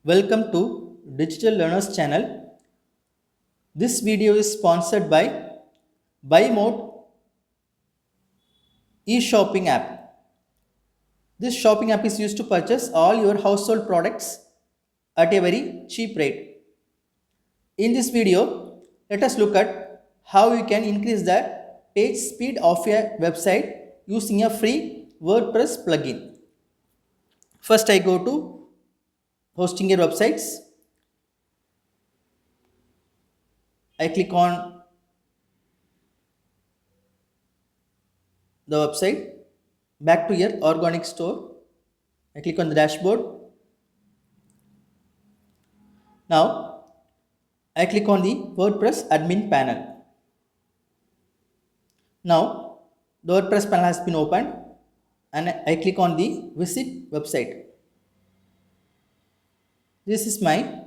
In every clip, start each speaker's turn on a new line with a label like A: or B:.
A: Welcome to Digital Learners channel. This video is sponsored by BuyMote e-shopping app. This shopping app is used to purchase all your household products at a very cheap rate. In this video, let us look at how you can increase the page speed of your website using a free WordPress plugin. First, I go to hosting your websites. I click on the website. Back to your organic store. I click on the dashboard. Now I click on the WordPress admin panel. Now the WordPress panel has been opened and I click on the visit website. This is my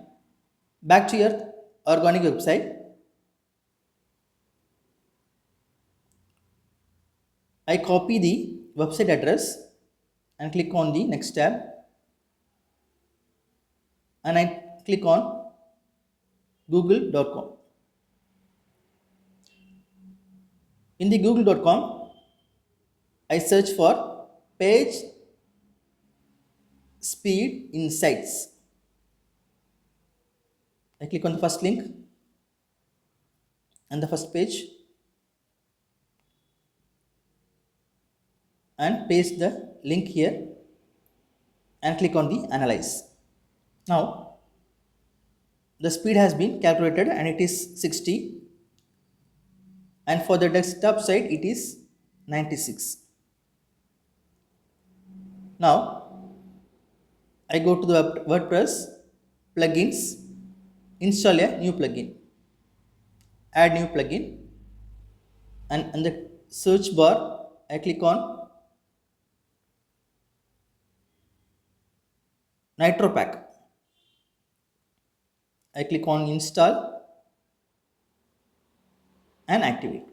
A: back to your organic website. I copy the website address and click on the next tab and I click on google.com. In the google.com, I search for page speed insights. I click on the first link and the first page and paste the link here and click on the analyze. Now the speed has been calculated and it is 60, and for the desktop side it is 96. Now I go to the WordPress plugins, install a new plugin, add new plugin, and in the search bar I click on Nitro Pack. I click on install and activate.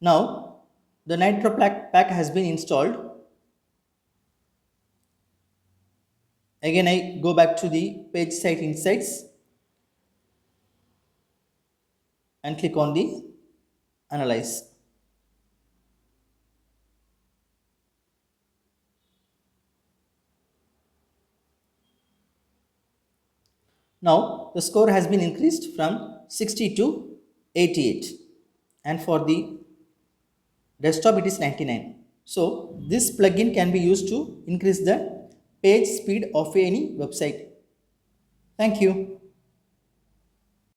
A: Now the Nitro Pack has been installed. Again I go back to the page site insights and click on the analyze. Now the score has been increased from 60 to 88, and for the desktop it is 99. So this plugin can be used to increase the page speed of any website. Thank you.